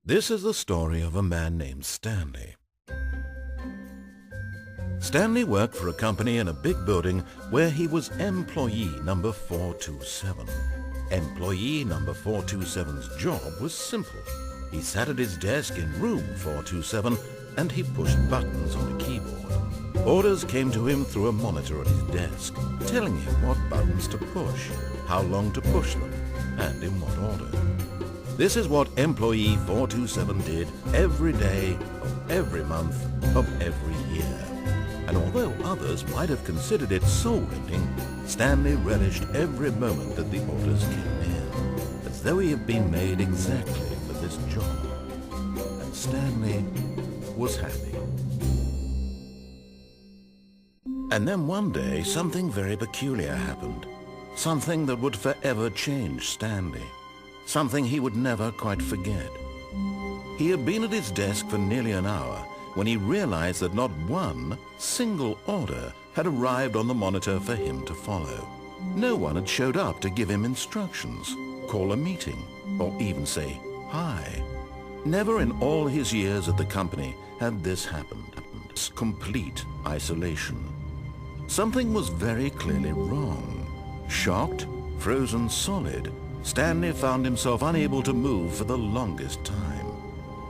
This is the story of a man named Stanley. Stanley worked for a company in a big building where he was employee number 427. Employee number 427's job was simple. He sat at his desk in room 427 and he pushed buttons on a keyboard. Orders came to him through a monitor on his desk, telling him what buttons to push, how long to push them, and in what order. This is what employee 427 did every day of every month of every year. And although others might have considered it soul-rending, Stanley relished every moment that the orders came in, as though he had been made exactly for this job. And Stanley was happy. And then one day, something very peculiar happened. Something that would forever change Stanley. Something he would never quite forget. He had been at his desk for nearly an hour when he realized that not one single order had arrived on the monitor for him to follow. No one had showed up to give him instructions, call a meeting, or even say hi. Never in all his years at the company had this happened. This complete isolation. Something was very clearly wrong. Shocked, frozen solid, Stanley found himself unable to move for the longest time.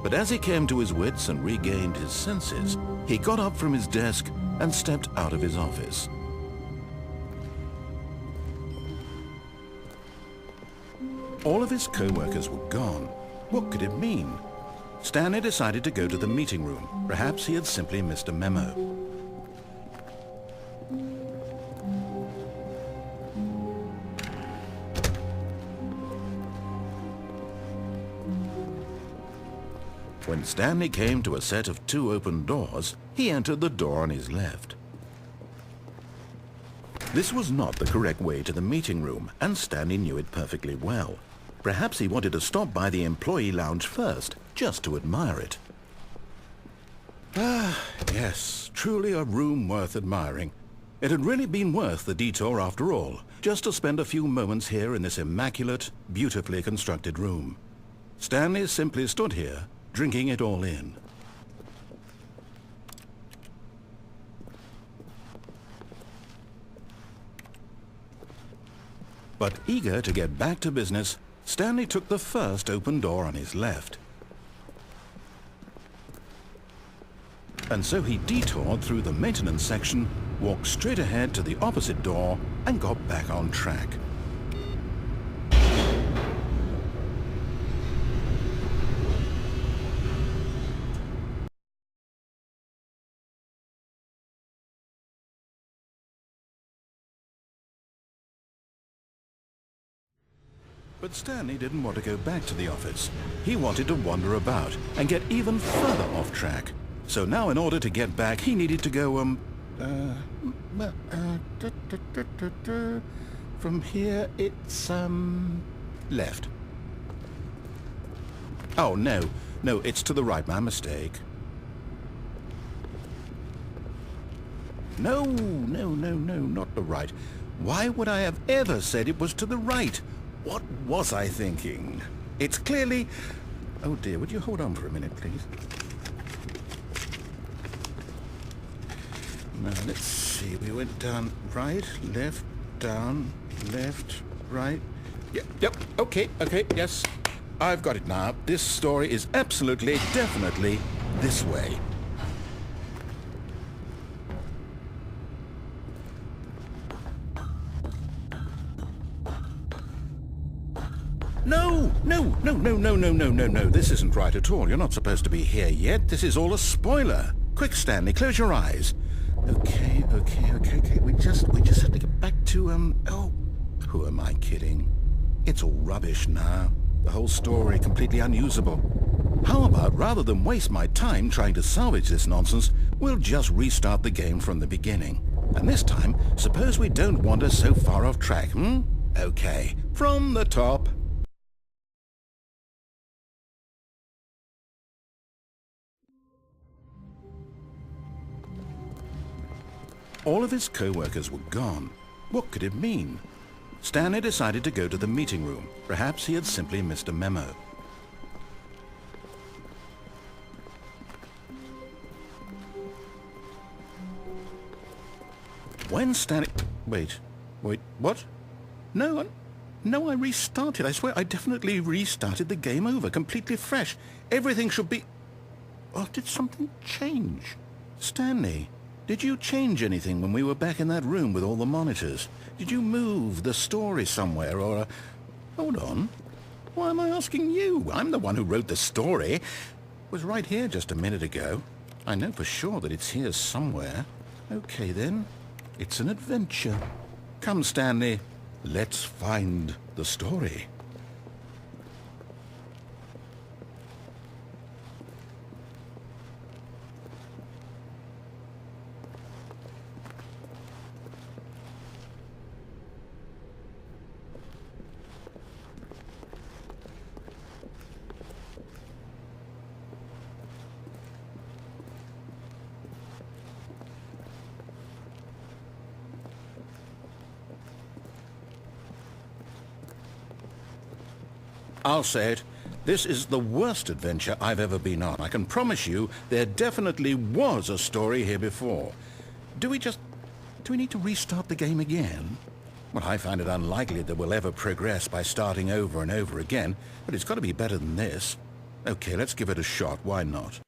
But as he came to his wits and regained his senses, he got up from his desk and stepped out of his office. All of his co-workers were gone. What could it mean? Stanley decided to go to the meeting room. Perhaps he had simply missed a memo. When Stanley came to a set of two open doors, he entered the door on his left. This was not the correct way to the meeting room, and Stanley knew it perfectly well. Perhaps he wanted to stop by the employee lounge first, just to admire it. Ah, yes, truly a room worth admiring. It had really been worth the detour after all, just to spend a few moments here in this immaculate, beautifully constructed room. Stanley simply stood here, drinking it all in. But eager to get back to business, Stanley took the first open door on his left. And so he detoured through the maintenance section, walked straight ahead to the opposite door, and got back on track. But Stanley didn't want to go back to the office. He wanted to wander about and get even further off track. So now in order to get back, he needed to go, from here it's, left. Oh, no, it's to the right, my mistake. No, not the right. Why would I have ever said it was to the right? What was I thinking? It's clearly... Oh dear, would you hold on for a minute, please? Now, let's see. We went down right, left, down, left, right. Yep, okay, yes. I've got it now. This story is absolutely, definitely this way. No. This isn't right at all. You're not supposed to be here yet. This is all a spoiler. Quick, Stanley, close your eyes. Okay. We just have to get back to, oh, who am I kidding? It's all rubbish now. The whole story completely unusable. How about, rather than waste my time trying to salvage this nonsense, we'll just restart the game from the beginning. And this time, suppose we don't wander so far off track, Okay, from the top. All of his co-workers were gone. What could it mean? Stanley decided to go to the meeting room. Perhaps he had simply missed a memo. When Stanley... Wait, what? No, I restarted. I swear I definitely restarted the game over, completely fresh. Everything should be... Oh, did something change? Stanley, did you change anything when we were back in that room with all the monitors? Did you move the story somewhere or... Hold on. Why am I asking you? I'm the one who wrote the story. It was right here just a minute ago. I know for sure that it's here somewhere. Okay, then. It's an adventure. Come, Stanley. Let's find the story. I'll say it. This is the worst adventure I've ever been on. I can promise you there definitely was a story here before. Do we need to restart the game again? Well, I find it unlikely that we'll ever progress by starting over and over again, but it's got to be better than this. Okay, let's give it a shot. Why not?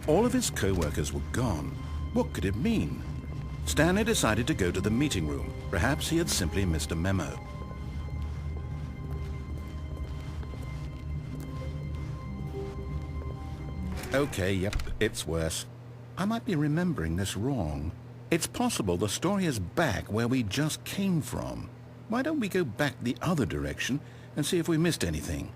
All of his co-workers were gone. What could it mean? Stanley decided to go to the meeting room. Perhaps he had simply missed a memo. Okay, yep, it's worse. I might be remembering this wrong. It's possible the story is back where we just came from. Why don't we go back the other direction and see if we missed anything?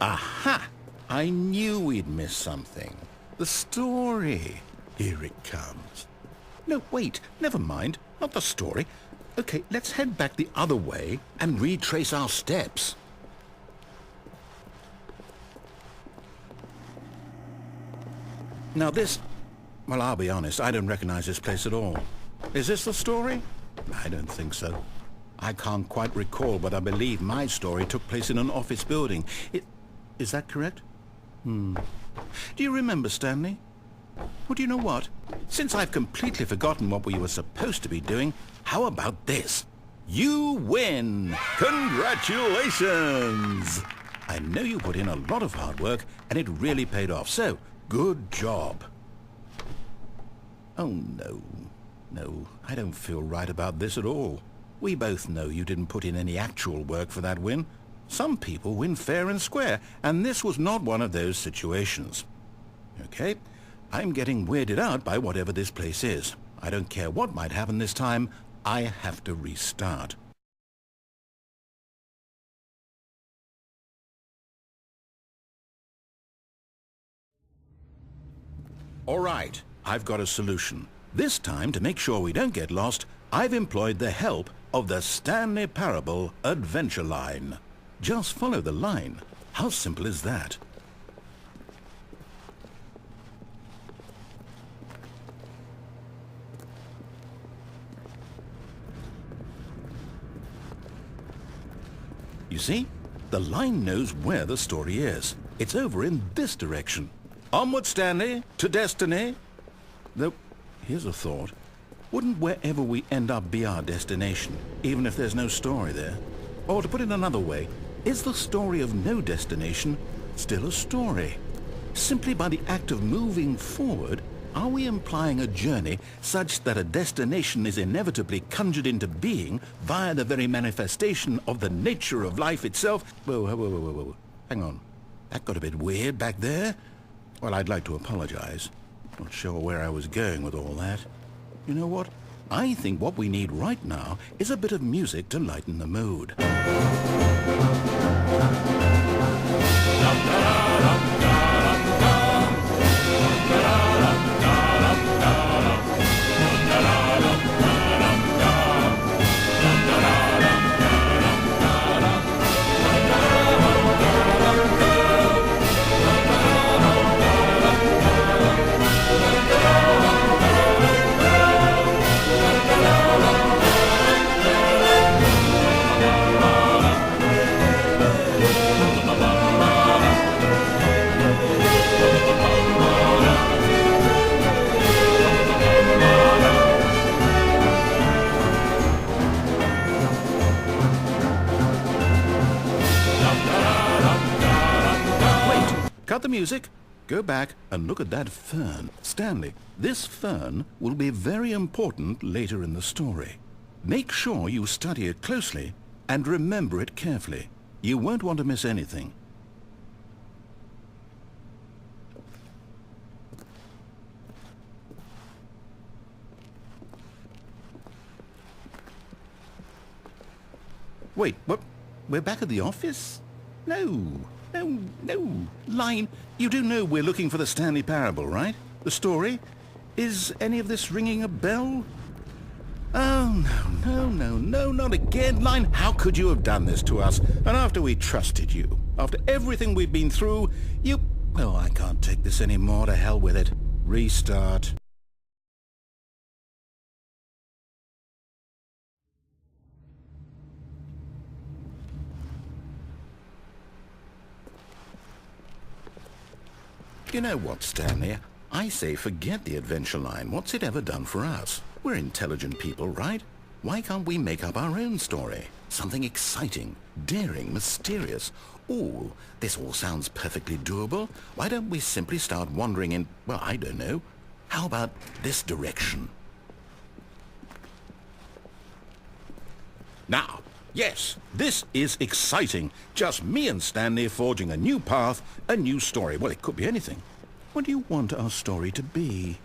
Aha! I knew we'd miss something. The story. Here it comes. No, wait, never mind. Not the story. Okay, let's head back the other way and retrace our steps. Now this... Well, I'll be honest, I don't recognize this place at all. Is this the story? I don't think so. I can't quite recall, but I believe my story took place in an office building. Is that correct? Do you remember, Stanley? Well, do you know what? Since I've completely forgotten what we were supposed to be doing, how about this? You win! Congratulations! I know you put in a lot of hard work, and it really paid off, so good job. Oh, no. No, I don't feel right about this at all. We both know you didn't put in any actual work for that win. Some people win fair and square, and this was not one of those situations. Okay, I'm getting weirded out by whatever this place is. I don't care what might happen this time. I have to restart. All right, I've got a solution. This time, to make sure we don't get lost, I've employed the help of the Stanley Parable adventure line. Just follow the line. How simple is that? You see? The line knows where the story is. It's over in this direction. Onward, Stanley, to destiny. Though, here's a thought. Wouldn't wherever we end up be our destination, even if there's no story there? Or to put it another way, is the story of no destination still a story? Simply by the act of moving forward, are we implying a journey such that a destination is inevitably conjured into being via the very manifestation of the nature of life itself? Whoa. Hang on. That got a bit weird back there. Well, I'd like to apologize. Not sure where I was going with all that. You know what? I think what we need right now is a bit of music to lighten the mood. music. Go back and look at that fern. Stanley, this fern will be very important later in the story. Make sure you study it closely and remember it carefully. You won't want to miss anything. Wait, what? We're back at the office? No. Line, you do know we're looking for the Stanley Parable, right? The story? Is any of this ringing a bell? Oh, no, not again. Line, how could you have done this to us? And after we trusted you, after everything we've been through, you... Oh, I can't take this anymore. To hell with it. Restart. You know what, Stanley? I say forget the adventure line. What's it ever done for us? We're intelligent people, right? Why can't we make up our own story? Something exciting, daring, mysterious. Ooh, this all sounds perfectly doable. Why don't we simply start wandering in, well, I don't know. How about this direction? Now, yes, this is exciting. Just me and Stanley forging a new path, a new story. Well, it could be anything. What do you want our story to be?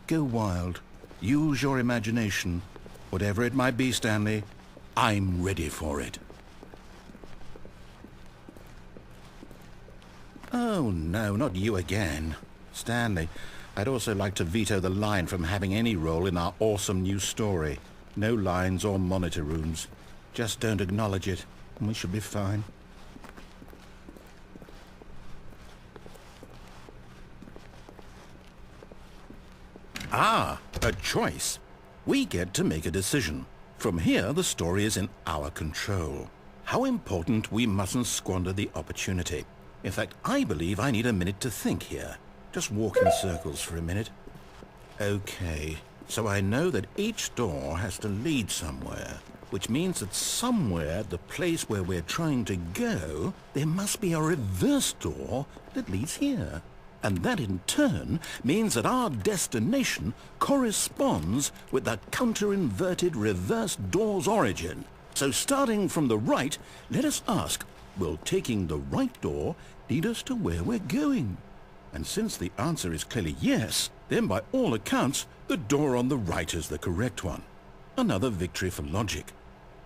Go wild. Use your imagination. Whatever it might be, Stanley, I'm ready for it. Oh, no, not you again. Stanley, I'd also like to veto the line from having any role in our awesome new story. No lines or monitor rooms. Just don't acknowledge it, and we should be fine. Ah, a choice. We get to make a decision. From here, the story is in our control. How important we mustn't squander the opportunity. In fact, I believe I need a minute to think here. Just walk in circles for a minute. Okay, so I know that each door has to lead somewhere, which means that somewhere at the place where we're trying to go, there must be a reverse door that leads here. And that in turn means that our destination corresponds with the counter-inverted reverse door's origin. So starting from the right, let us ask, will taking the right door lead us to where we're going? And since the answer is clearly yes, then by all accounts, the door on the right is the correct one. Another victory for logic.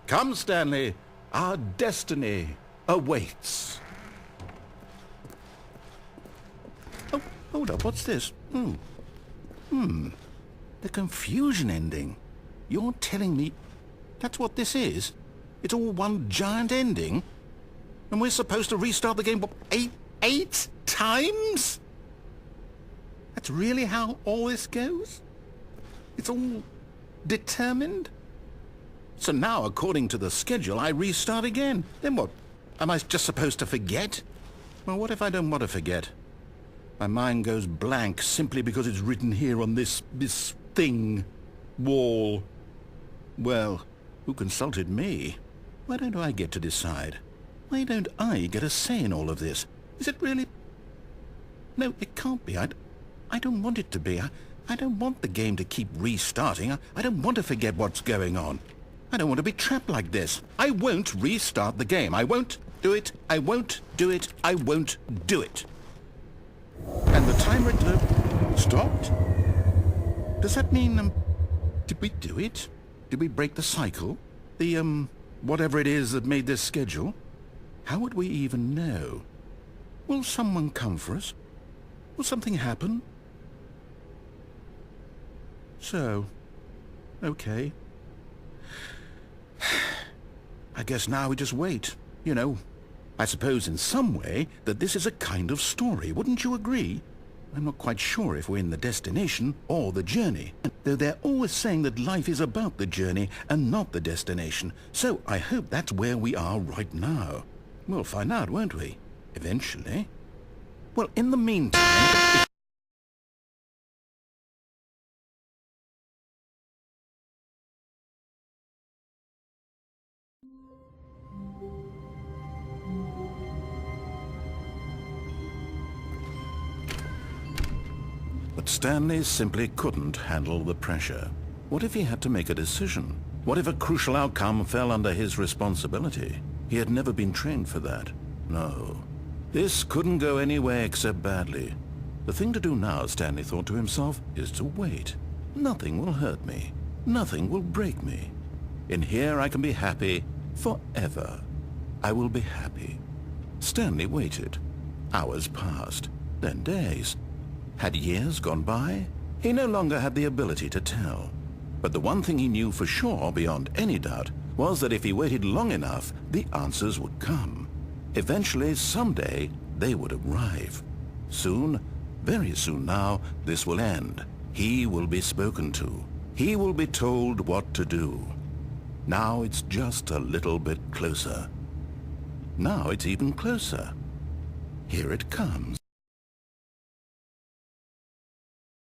Come, Stanley, our destiny awaits. Oh, hold up, what's this? The confusion ending. You're telling me that's what this is? It's all one giant ending? And we're supposed to restart the game, what, eight times? That's really how all this goes? It's all determined? So now, according to the schedule, I restart again. Then what? Am I just supposed to forget? Well, what if I don't want to forget? My mind goes blank simply because it's written here on this thing, wall. Well, who consulted me? Why don't I get to decide? Why don't I get a say in all of this? Is it really... No, it can't be. I don't want it to be. I don't want the game to keep restarting. I don't want to forget what's going on. I don't want to be trapped like this. I won't restart the game. I won't do it. I won't do it. I won't do it. And the timer stopped? Does that mean, did we do it? Did we break the cycle? The, whatever it is that made this schedule? How would we even know? Will someone come for us? Will something happen? So, okay. I guess now we just wait, you know. I suppose in some way that this is a kind of story, wouldn't you agree? I'm not quite sure if we're in the destination or the journey, though they're always saying that life is about the journey and not the destination, so I hope that's where we are right now. We'll find out, won't we? Eventually. Well, in the meantime... But Stanley simply couldn't handle the pressure. What if he had to make a decision? What if a crucial outcome fell under his responsibility? He had never been trained for that. No. This couldn't go any way except badly. The thing to do now, Stanley thought to himself, is to wait. Nothing will hurt me. Nothing will break me. In here I can be happy forever. I will be happy. Stanley waited. Hours passed, then days. Had years gone by? He no longer had the ability to tell. But the one thing he knew for sure, beyond any doubt, was that if he waited long enough, the answers would come. Eventually, someday, they would arrive. Soon, very soon now, this will end. He will be spoken to. He will be told what to do. Now it's just a little bit closer. Now it's even closer. Here it comes.